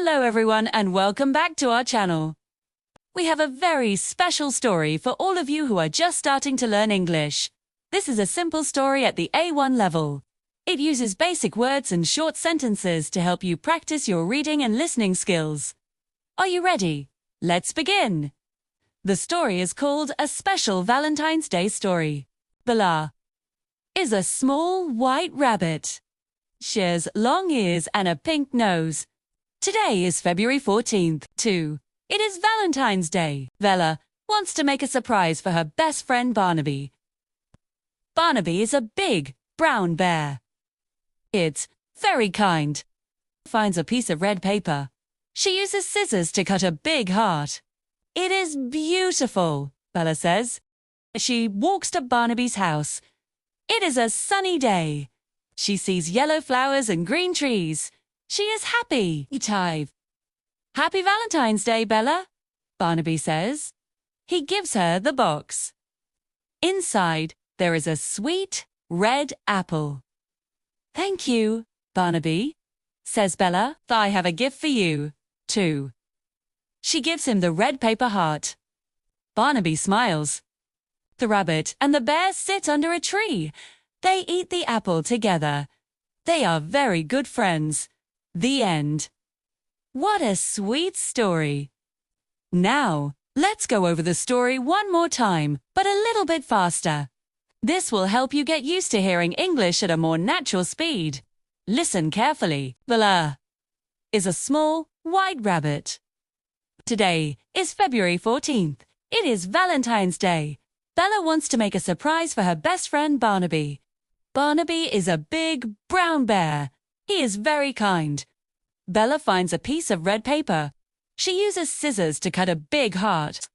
Hello everyone and welcome back to our channel. We have a very special story for all of you who are just starting to learn English. This is a simple story at the A1 level. It uses basic words and short sentences to help you practice your reading and listening skills. Are you ready? Let's begin. The story is called A Special Valentine's Day Story. Bella is a small white rabbit. She has long ears and a pink nose. Today is February 14th, too. It is Valentine's Day. Bella wants to make a surprise for her best friend Barnaby. Barnaby is a big, brown bear. It's very kind. Finds a piece of red paper. She uses scissors to cut a big heart. It is beautiful, Bella says. She walks to Barnaby's house. It is a sunny day. She sees yellow flowers and green trees. She is happy. Happy Valentine's Day, Bella, Barnaby says. He gives her the box. Inside, there is a sweet red apple. Thank you, Barnaby, says Bella. I have a gift for you, too. She gives him the red paper heart. Barnaby smiles. The rabbit and the bear sit under a tree. They eat the apple together. They are very good friends. The end. What a sweet story. Now, let's go over the story one more time, but a little bit faster. This will help you get used to hearing English at a more natural speed. Listen carefully. Bella is a small, white rabbit. Today is February 14th. It is Valentine's Day. Bella wants to make a surprise for her best friend Barnaby. Barnaby is a big, brown bear. He is very kind. Bella finds a piece of red paper. She uses scissors to cut a big heart.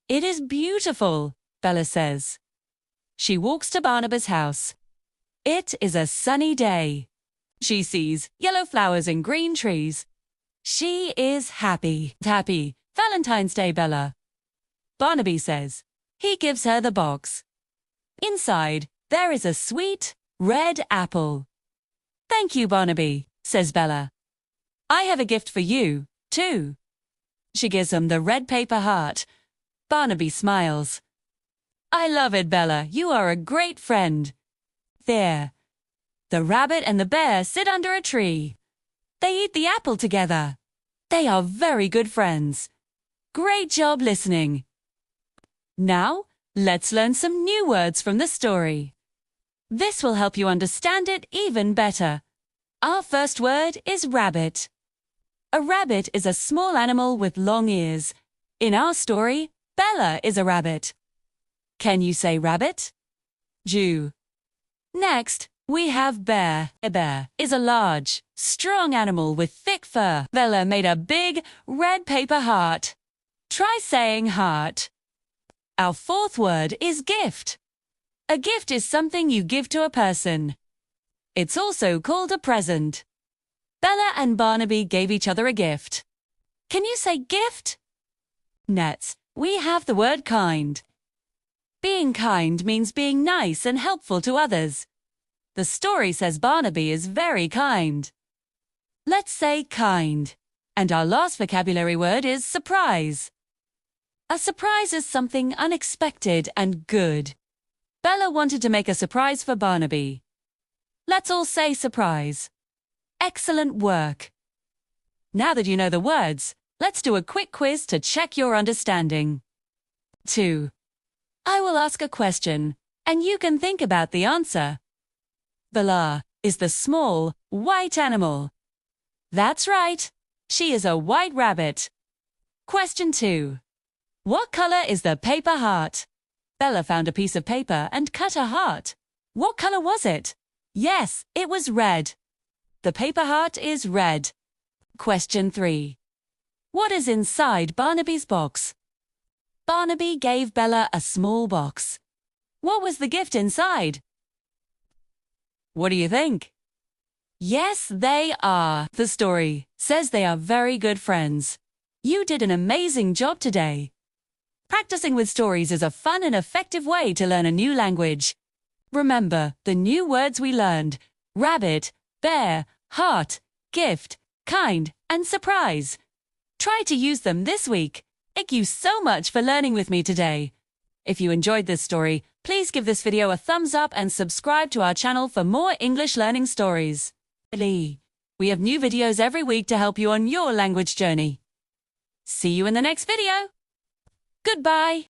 It is beautiful, Bella says. She walks to Barnaby's house. It is a sunny day. She sees yellow flowers and green trees. She is happy. Happy Valentine's Day, Bella, Barnaby says. He gives her the box. Inside, there is a sweet red apple. Thank you, Barnaby, says Bella. I have a gift for you, too. She gives him the red paper heart. Barnaby smiles. I love it, Bella. You are a great friend. There. The rabbit and the bear sit under a tree. They eat the apple together. They are very good friends. Great job listening. Now, let's learn some new words from the story. This will help you understand it even better. Our first word is rabbit. A rabbit is a small animal with long ears. In our story, Bella is a rabbit. Can you say rabbit? Jew. Next, we have bear. A bear is a large, strong animal with thick fur. Bella made a big, red paper heart. Try saying heart. Our fourth word is gift. A gift is something you give to a person. It's also called a present. Bella and Barnaby gave each other a gift. Can you say gift? Next, we have the word kind. Being kind means being nice and helpful to others. The story says Barnaby is very kind. Let's say kind. And our last vocabulary word is surprise. A surprise is something unexpected and good. Bella wanted to make a surprise for Barnaby. Let's all say surprise. Excellent work. Now that you know the words, let's do a quick quiz to check your understanding. 2. I will ask a question, and you can think about the answer. Bella is the small, white animal. That's right. She is a white rabbit. Question 2. What color is the paper heart? Bella found a piece of paper and cut a heart. What color was it? Yes, it was red. The paper heart is red. Question 3. What is inside Barnaby's box? Barnaby gave Bella a small box. What was the gift inside? What do you think? Yes, they are. The story says they are very good friends. You did an amazing job today. Practicing with stories is a fun and effective way to learn a new language. Remember the new words we learned: rabbit, bear, heart, gift, kind, and surprise. Try to use them this week. Thank you so much for learning with me today. If you enjoyed this story, please give this video a thumbs up and subscribe to our channel for more English learning stories. We have new videos every week to help you on your language journey. See you in the next video. Goodbye.